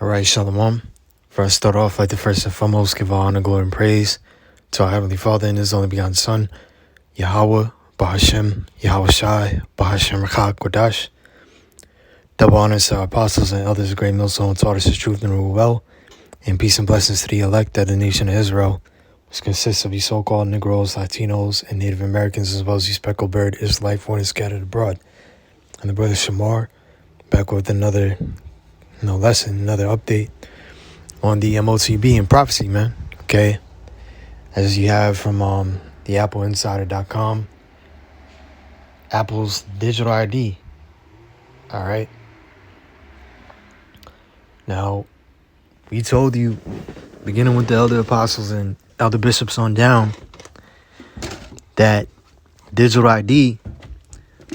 All right, Shalom. For us start off, like the first and foremost, give all honor, glory, and praise to our Heavenly Father and His only begotten Son, Yahweh, Bahashem, Yahweh Shai, Bahashem Rakha Kodash. Double honors to our apostles and others of great millstone taught us the truth and rule well, and peace and blessings to the elect of the nation of Israel, which consists of the so-called Negroes, Latinos, and Native Americans, as well as the speckled bird, Israelite, foreign and scattered abroad. And the brother Shamar, back with another lesson, another update on the MOTB and prophecy, man. Okay, as you have from the AppleInsider.com, Apple's digital ID. All right. Now, we told you, beginning with the elder apostles and elder bishops on down, that digital ID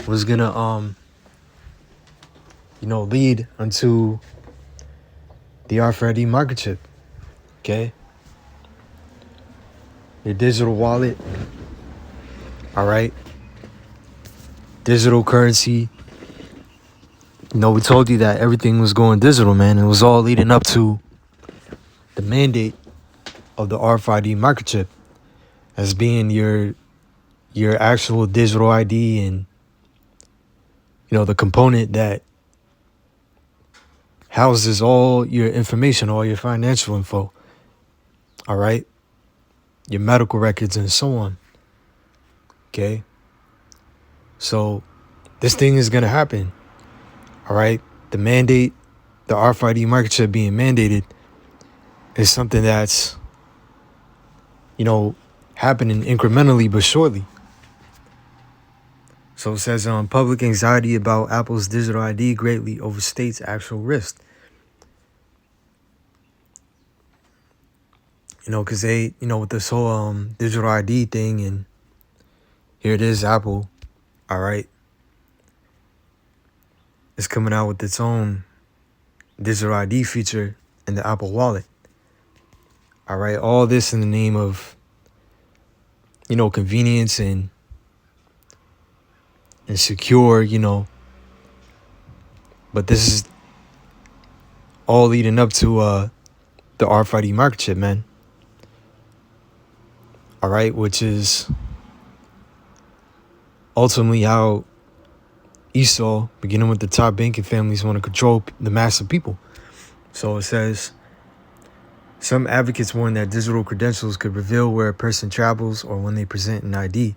was gonna lead unto the RFID microchip. Okay. Your digital wallet. All right. Digital currency. We told you that everything was going digital, man. It was all leading up to the mandate of the RFID microchip as being your actual digital ID, and the component that houses all your information, all your financial info. All right. Your medical records and so on. Okay. So this thing is going to happen. All right. The mandate, the RFID microchip being mandated, is something that's, happening incrementally but surely. So it says, public anxiety about Apple's digital ID greatly overstates actual risk. Because they, with this whole digital ID thing, and here it is, Apple, all right, it's coming out with its own digital ID feature in the Apple Wallet. All right, all this in the name of, convenience and secure, but this is all leading up to the RFID microchip, man. All right, which is ultimately how Esau, beginning with the top banking families, want to control the mass of people. So it says, some advocates warn that digital credentials could reveal where a person travels or when they present an ID.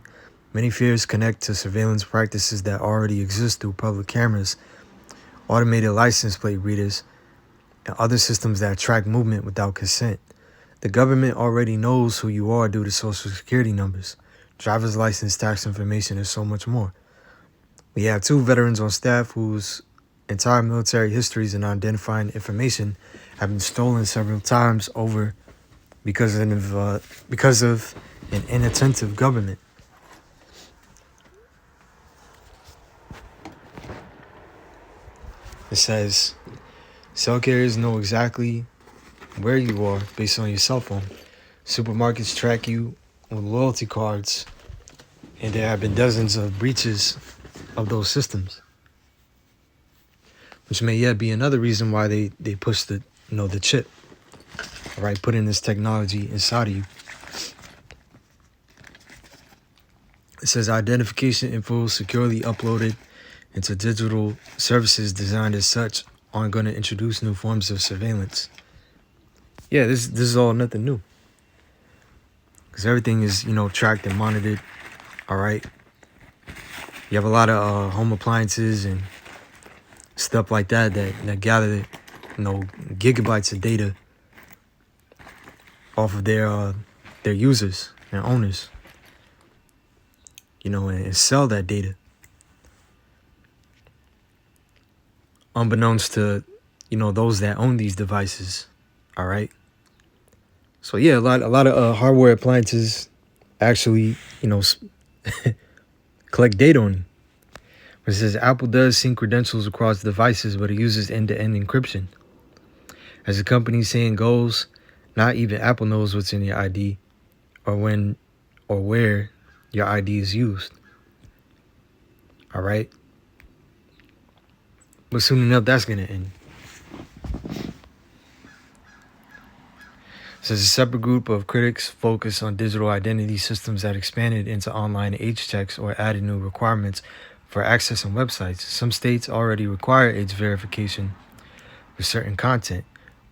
Many fears connect to surveillance practices that already exist through public cameras, automated license plate readers, and other systems that track movement without consent. The government already knows who you are due to social security numbers, driver's license, tax information, and so much more. We have 2 veterans on staff whose entire military histories and identifying information have been stolen several times over because of an inattentive government. It says, cell carriers know exactly where you are based on your cell phone. Supermarkets track you with loyalty cards, and there have been dozens of breaches of those systems, which may yet be another reason why they push the chip, all right, putting this technology inside of you. It says identification info securely uploaded into digital services designed as such aren't going to introduce new forms of surveillance. Yeah, this is all nothing new, because everything is tracked and monitored. All right, you have a lot of home appliances and stuff like that gather gigabytes of data off of their users and owners, and sell that data unbeknownst to those that own these devices. All right. So yeah, a lot of hardware appliances actually collect data on you. It says Apple does sync credentials across devices, but it uses end-to-end encryption. As the company's saying goes, not even Apple knows what's in your ID or when or where your ID is used. All right. But soon enough, that's going to end. Says a separate group of critics focus on digital identity systems that expanded into online age checks or added new requirements for accessing websites. Some states already require age verification for certain content.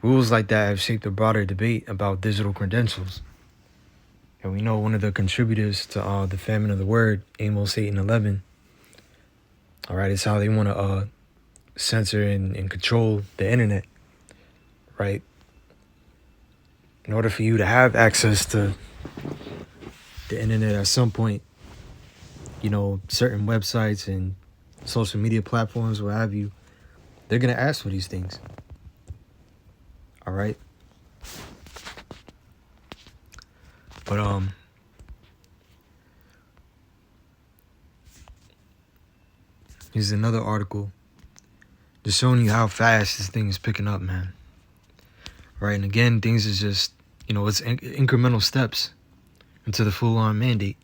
Rules like that have shaped a broader debate about digital credentials. And we know one of the contributors to the famine of the word, Amos 8 and 11, all right, is how they want to censor and control the internet, right? In order for you to have access to the internet at some point, you know, certain websites and social media platforms, what have you, they're going to ask for these things. All right. But, here's another article just showing you how fast this thing is picking up, man. Right. And again, things is just, you know, it's incremental steps into the full-on mandate.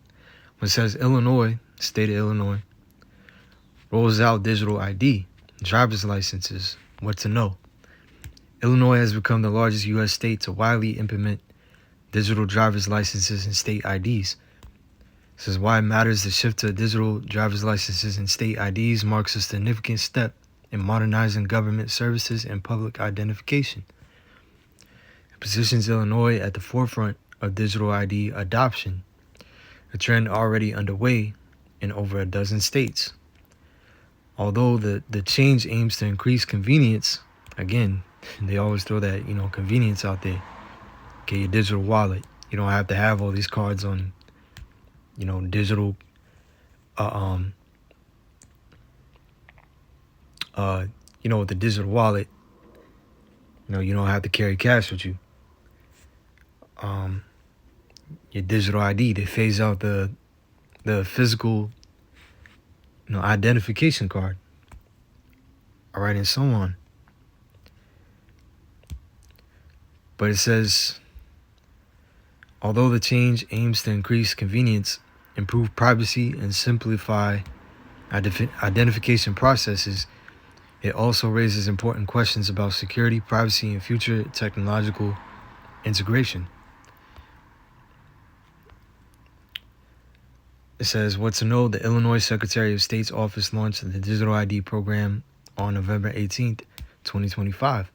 When it says Illinois, state of Illinois, rolls out digital ID, driver's licenses, what to know. Illinois has become the largest U.S. state to widely implement digital driver's licenses and state IDs. This is why it matters. The shift to digital driver's licenses and state IDs marks a significant step in modernizing government services and public identification. It positions Illinois at the forefront of digital ID adoption, a trend already underway in over a dozen states. Although the change aims to increase convenience, again, they always throw that, you know, convenience out there. Get your digital wallet. You don't have to have all these cards on, you know, digital, you know, with the digital wallet, you know, you don't have to carry cash with you. Your digital ID, they phase out the physical, you know, identification card. All right, and so on. But it says, although the change aims to increase convenience, improve privacy, and simplify identification processes, it also raises important questions about security, privacy, and future technological integration. It says, what to know, the Illinois Secretary of State's office launched the Digital ID program on November 18th, 2025.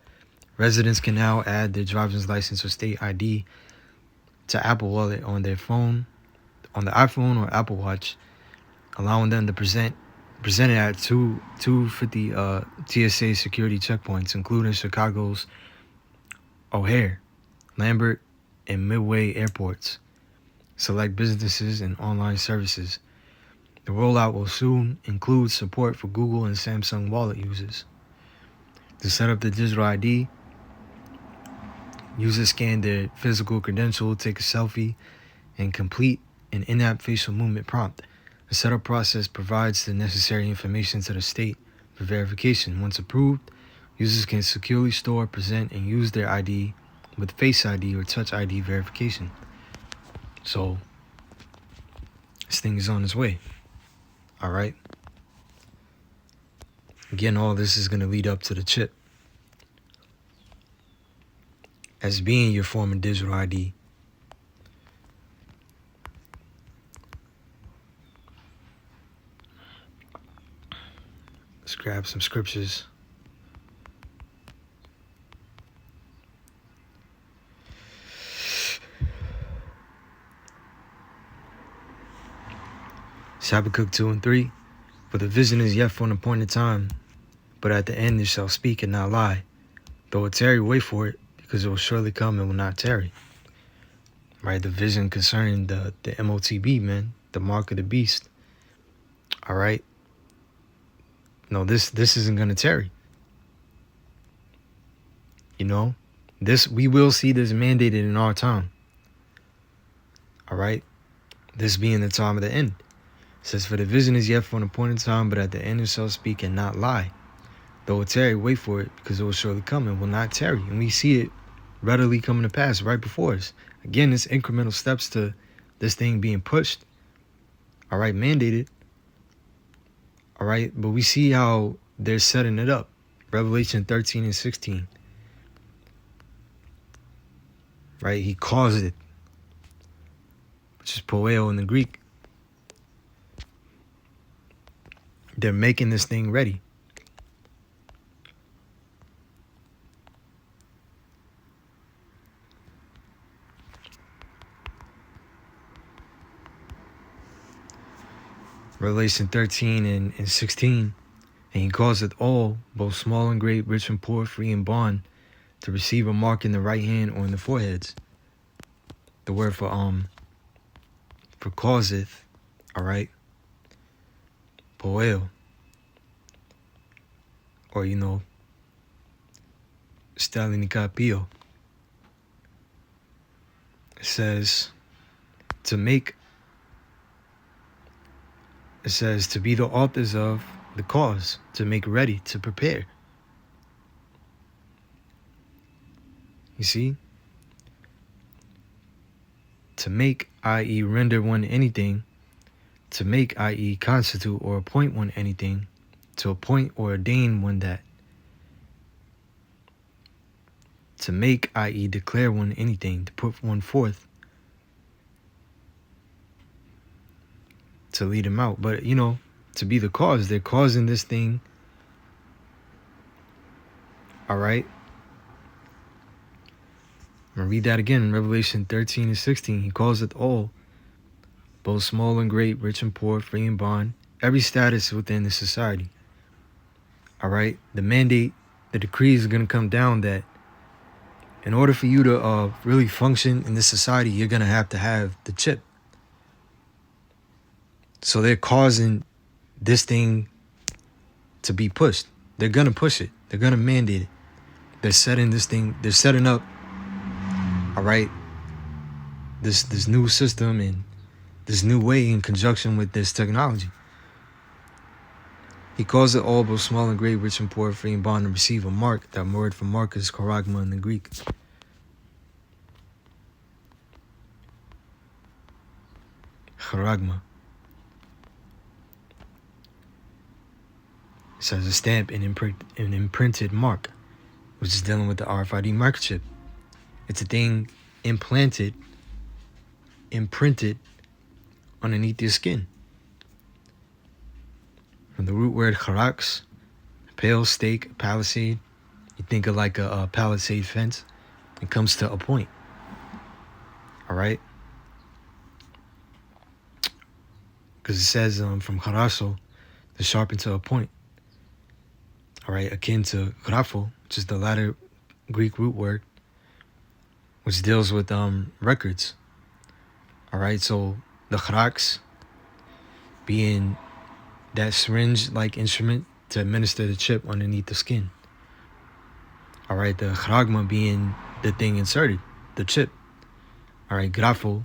Residents can now add their driver's license or state ID to Apple Wallet on their phone, on the iPhone or Apple Watch, allowing them to present it at 250 TSA security checkpoints, including Chicago's O'Hare, Lambert, and Midway airports, select businesses and online services. The rollout will soon include support for Google and Samsung Wallet users. To set up the digital ID, users scan their physical credential, take a selfie, and complete an in-app facial movement prompt. The setup process provides the necessary information to the state for verification. Once approved, users can securely store, present, and use their ID with Face ID or Touch ID verification. So, this thing is on its way. All right. Again, all this is going to lead up to the chip as being your form of digital ID. Let's grab some scriptures. Habakkuk 2 and 3. For the vision is yet for an appointed time, but at the end it shall speak and not lie. Though it tarry, wait for it, because it will surely come and will not tarry. Right, the vision concerning the MOTB, man, the mark of the beast. All right. No, this isn't gonna tarry. You know, we will see this mandated in our time. All right, this being the time of the end. It says, for the vision is yet for an appointed time, but at the end it shall speak and not lie. Though it tarry, wait for it, because it will surely come and will not tarry. And we see it readily coming to pass right before us. Again, it's incremental steps to this thing being pushed. All right, mandated. All right, but we see how they're setting it up. Revelation 13 and 16. right? He caused it, which is poeo in the Greek. They're making this thing ready. Revelation 13 and 16. And he causeth all, both small and great, rich and poor, free and bond, to receive a mark in the right hand or in the foreheads. The word for causeth, all right, poel, or stalinikapio. It says to make. It says to be the authors of the cause, to make ready, to prepare. You see? To make, i.e. render one anything. To make, i.e. constitute or appoint one anything. To appoint or ordain one that. To make, i.e. declare one anything. To put one forth. To lead him out. But, to be the cause. They're causing this thing. All right? I'm going to read that again in Revelation 13 and 16. He calls it all, both small and great, rich and poor, free and bond, every status within the society. All right? The mandate, the decree is going to come down that in order for you to really function in this society, you're going to have the chip. So they're causing this thing to be pushed. They're going to push it. They're going to mandate it. They're setting this thing, they're setting up, all right, this new system and this new way in conjunction with this technology. He calls it all, both small and great, rich and poor, free and bond, to receive a mark. That word for mark is charagma in the Greek. Charagma. It says a stamp and an imprinted mark, which is dealing with the RFID microchip. It's a thing imprinted underneath your skin. From the root word charax, pale, stake, palisade. You think of like a palisade fence. It comes to a point. All right? Because it says from charaso, to sharpen to a point. All right, akin to grapho, which is the latter Greek root word, which deals with records. All right, so the charax being that syringe-like instrument to administer the chip underneath the skin. All right, the charagma being the thing inserted, the chip. All right, grapho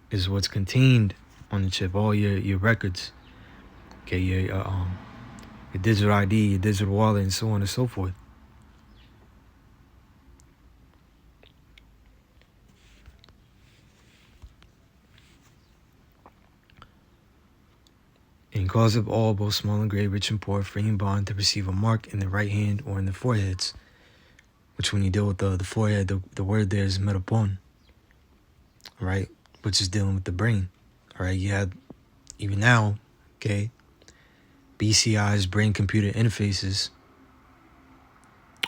is what's contained on the chip, all your records. Okay, your digital ID, your digital wallet, and so on and so forth. And cause of all, both small and great, rich and poor, free and bond, to receive a mark in the right hand or in the foreheads. Which, when you deal with the forehead, the word there is metapon. All right, which is dealing with the brain. All right, you have, even now, okay, BCI's brain-computer interfaces.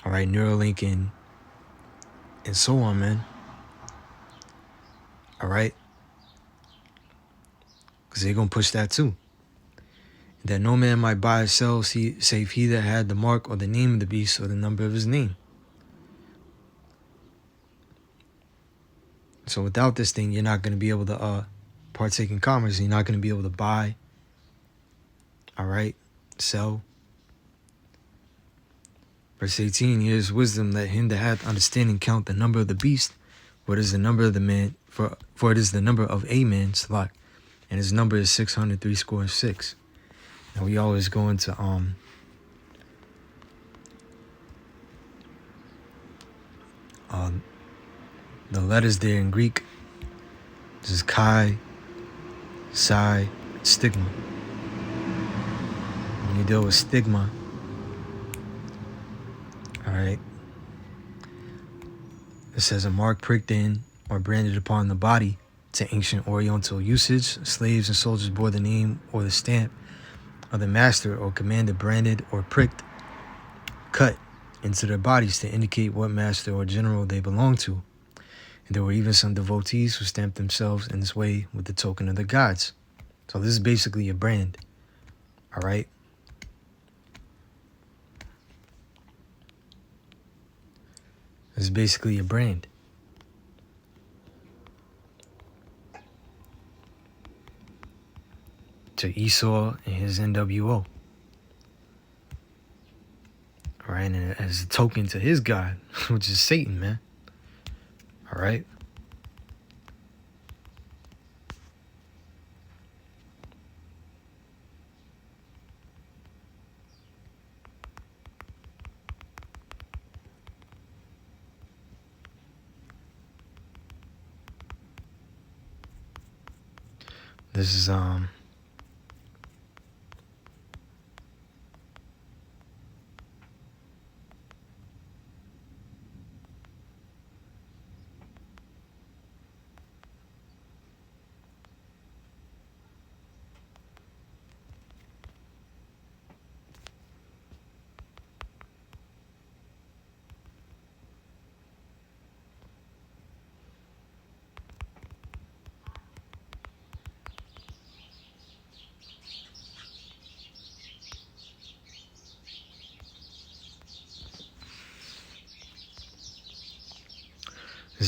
All right, Neuralink and so on, man. All right, because they're going to push that too. That no man might buy or sell save he that had the mark or the name of the beast or the number of his name. So without this thing, you're not going to be able to partake in commerce. You're not going to be able to buy, all right, sell. Verse 18, here's wisdom, let him that hath understanding count the number of the beast, for it is the number of the man, for it is the number of a man, Salak, and his number is 666. And we always go into the letters there in Greek. This is chi, psi, stigma. When you deal with stigma, all right, It says a mark pricked in or branded upon the body. To ancient Oriental usage, slaves and soldiers bore the name or the stamp of the master or commander branded or pricked, cut into their bodies to indicate what master or general they belonged to. And there were even some devotees who stamped themselves in this way with the token of the gods. So this is basically a brand. All right. This is basically a brand. To Esau and his NWO. All right, and as a token to his God, which is Satan, man. All right. This is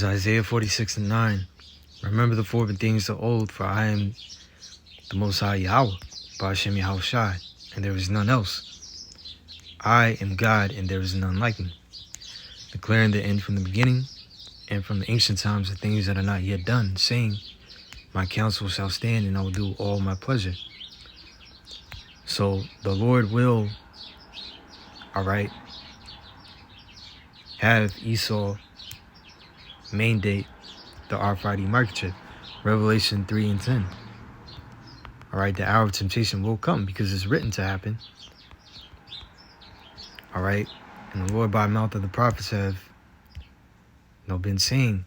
Isaiah 46:9. Remember the forbidden things of old, for I am the Most High Yahweh, Ba'ashem Yahushai, and there is none else. I am God, and there is none like me, declaring the end from the beginning, and from the ancient times the things that are not yet done, saying, my counsel shall stand, and I will do all my pleasure. So the Lord will, all right, have Esau mandate the RFID microchip. Revelation 3:10. All right, the hour of temptation will come because it's written to happen. All right, and the Lord by the mouth of the prophets have been saying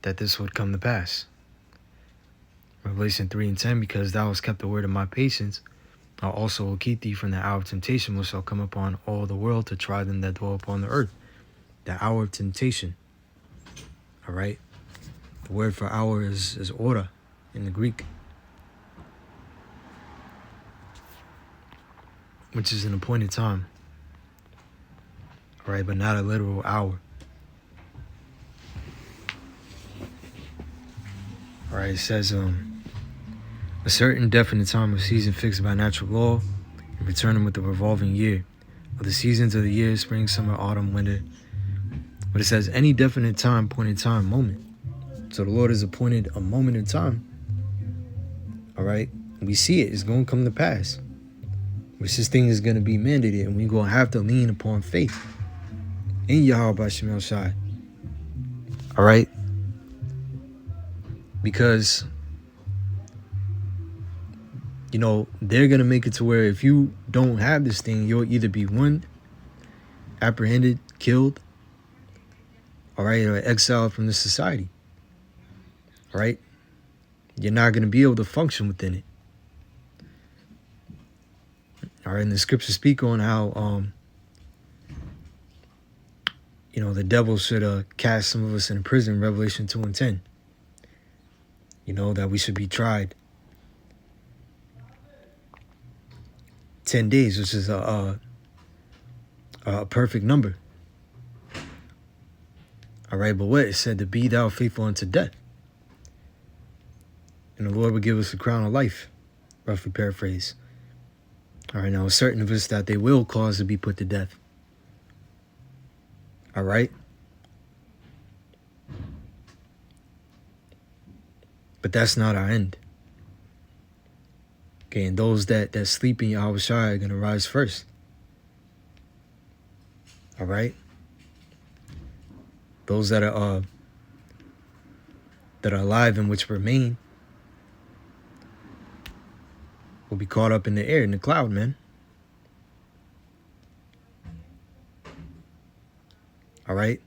that this would come to pass. Revelation 3:10, because thou hast kept the word of my patience, I also will keep thee from the hour of temptation which shall come upon all the world to try them that dwell upon the earth. The hour of temptation. All right. The word for hour is order in the Greek, which is an appointed time. All right, but not a literal hour. All right, it says a certain definite time or season fixed by natural law and returning with the revolving year. Of the seasons of the year, spring, summer, autumn, winter. But it says any definite time, point in time, moment. So the Lord has appointed a moment in time. All right. We see it. It's going to come to pass. Which this thing is going to be mandated. And we're going to have to lean upon faith in Yahweh Ba'ashem Yahushai. All right. Because, you know, they're going to make it to where if you don't have this thing, you'll either be one, apprehended, killed, all right, or exiled from the society. All right. You're not going to be able to function within it. All right. And the scriptures speak on how, you know, the devil should cast some of us in prison, Revelation 2:10. You know, that we should be tried 10 days, which is a perfect number. All right, but what? It said to be thou faithful unto death. And the Lord would give us a crown of life, roughly paraphrase. All right, now certain of us that they will cause to be put to death. All right. But that's not our end. Okay, and those that sleep in Yahweh Shai are going to rise first. All right. Those that are alive and which remain will be caught up in the air, in the cloud, man. All right.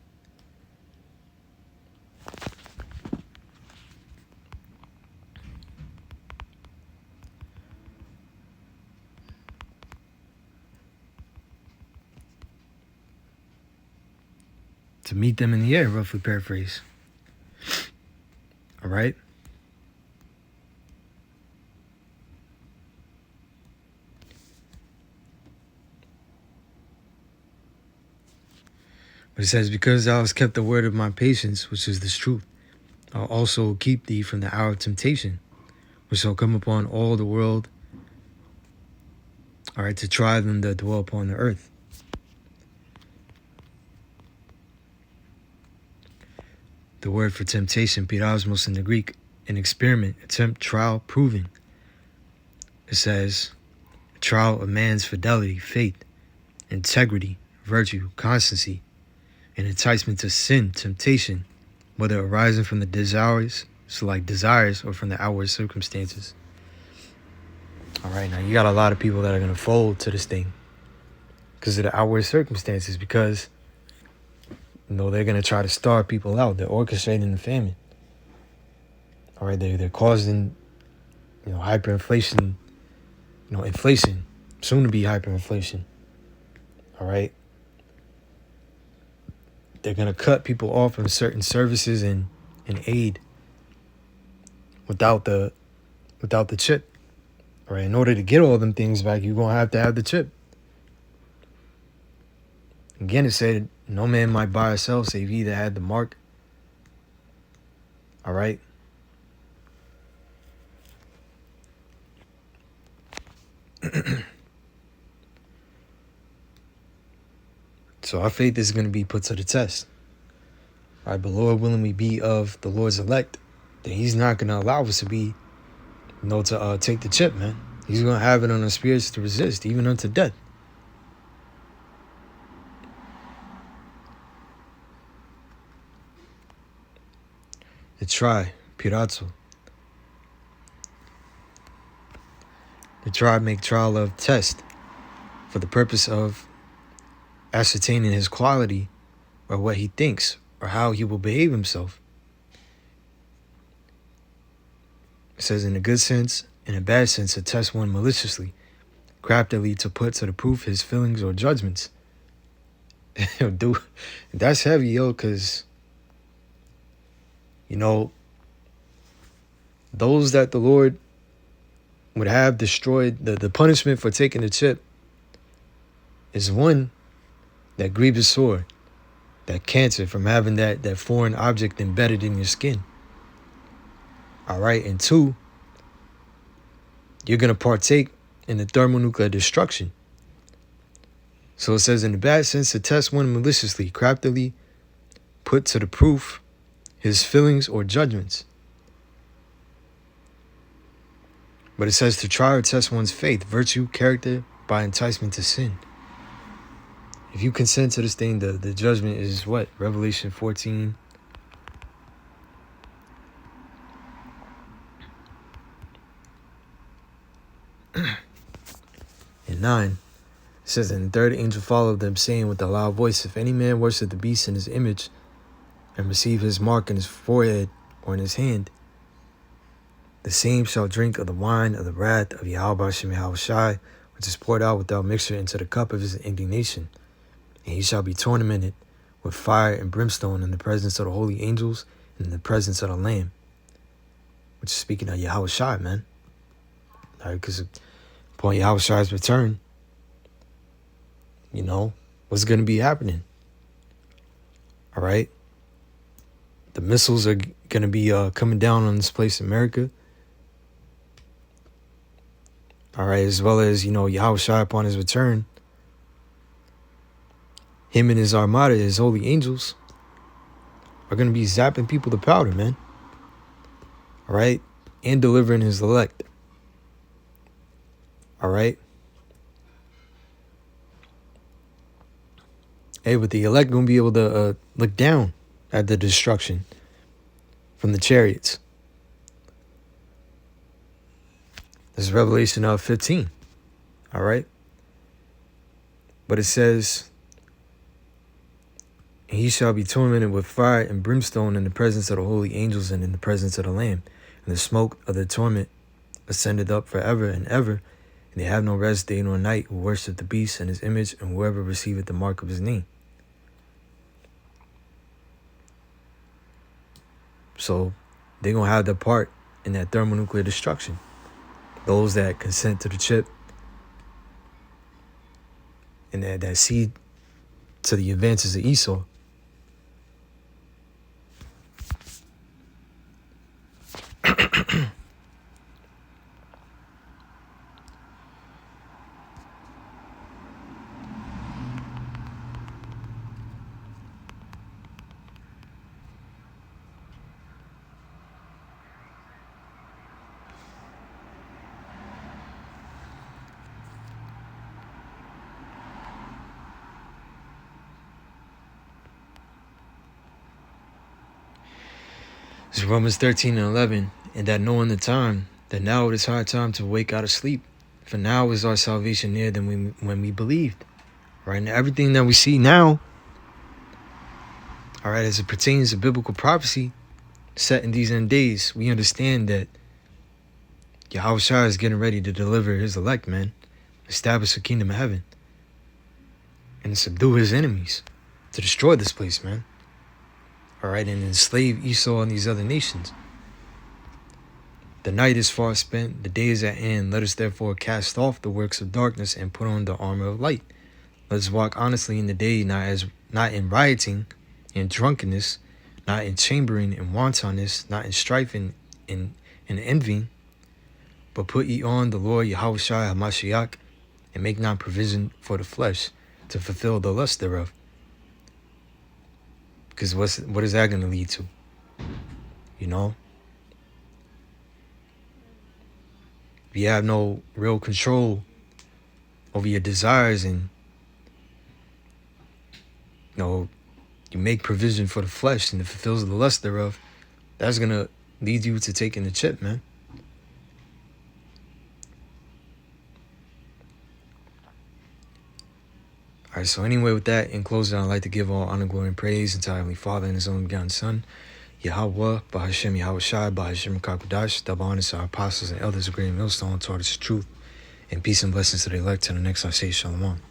to meet them in the air, roughly paraphrase. All right? But it says, because thou hast kept the word of my patience, which is this truth, I'll also keep thee from the hour of temptation, which shall come upon all the world, all right, to try them that dwell upon the earth. The word for temptation, pyrasmos in the Greek, an experiment, attempt, trial, proving. It says, a trial of man's fidelity, faith, integrity, virtue, constancy, an enticement to sin, temptation, whether arising from the desires, so like desires, or from the outward circumstances. All right, now you got a lot of people that are going to fold to this thing because of the outward circumstances, because they're going to try to starve people out. They're orchestrating the famine. All right, they're causing, hyperinflation, inflation, soon to be hyperinflation. All right. They're going to cut people off from certain services and aid without the chip. All right, in order to get all them things back, you're going to have the chip. Again, it said, no man might buy or sell save he that had the mark. All right. So our faith is going to be put to the test. All right, but Lord willing we be of the Lord's elect, then he's not going to allow us to be, to take the chip, man. He's going to have it on our spirits to resist, even unto death. The try, pirazzo. The try make trial of test for the purpose of ascertaining his quality or what he thinks or how he will behave himself. It says, in a good sense, in a bad sense, to test one maliciously, craftily to put to the proof his feelings or judgments. Dude, that's heavy, yo, because, those that the Lord would have destroyed, the punishment for taking the chip is one, that grievous sore, that cancer from having that foreign object embedded in your skin. All right, and two, you're going to partake in the thermonuclear destruction. So it says, in the bad sense, to test one maliciously, craftily put to the proof his feelings or judgments. But it says to try or test one's faith, virtue, character, by enticement to sin. If you consent to this thing, the judgment is what? Revelation 14. And 9. It says, and the third angel followed them, saying with a loud voice, if any man worship the beast in his image and receive his mark in his forehead or in his hand, the same shall drink of the wine of the wrath of Yahweh Hashem Yahushai, which is poured out without mixture into the cup of his indignation. And he shall be tormented with fire and brimstone in the presence of the holy angels and in the presence of the Lamb. Which is speaking of Yahushai, man. All right, because upon Yahushai's return, what's going to be happening? All right. The missiles are going to be coming down on this place in America. All right, as well as, Yahushua upon his return, him and his armada, his holy angels, are going to be zapping people to powder, man. All right, and delivering his elect. All right. Hey, but the elect going to be able to look down at the destruction from the chariots. This is Revelation 15. All right. But it says, and he shall be tormented with fire and brimstone in the presence of the holy angels and in the presence of the Lamb. And the smoke of the torment ascended up forever and ever. And they have no rest day nor night who worship the beast and his image and whoever receiveth the mark of his name. So they're going to have their part in that thermonuclear destruction. Those that consent to the chip and that cede to the advances of Esau. It's Romans 13:11, and that knowing the time, that now it is high time to wake out of sleep. For now is our salvation nearer than when we believed. Right? Now, everything that we see now, all right, as it pertains to biblical prophecy set in these end days, we understand that Yahushua is getting ready to deliver his elect, man. Establish the kingdom of heaven. And subdue his enemies. To destroy this place, man. All right, and enslave Esau and these other nations. The night is far spent, the day is at hand. Let us therefore cast off the works of darkness and put on the armor of light. Let us walk honestly in the day, not in rioting and drunkenness, not in chambering and wantonness, not in strife and envying, but put ye on the Lord Yahushua HaMashiach, and make not provision for the flesh to fulfill the lust thereof. Because what is that going to lead to? You know? If you have no real control over your desires and, you make provision for the flesh and it fulfills the lust thereof, that's going to lead you to taking the chip, man. All right, so anyway, with that, in closing, I'd like to give all honor, glory, and praise to our Heavenly Father and His only begotten Son, Yahweh, Bahashem Yahushai, Bahashem Kakudash, double honor to our apostles and elders of Great Millstone, taught us the truth, and peace and blessings to the elect. To the next, I say Shalom.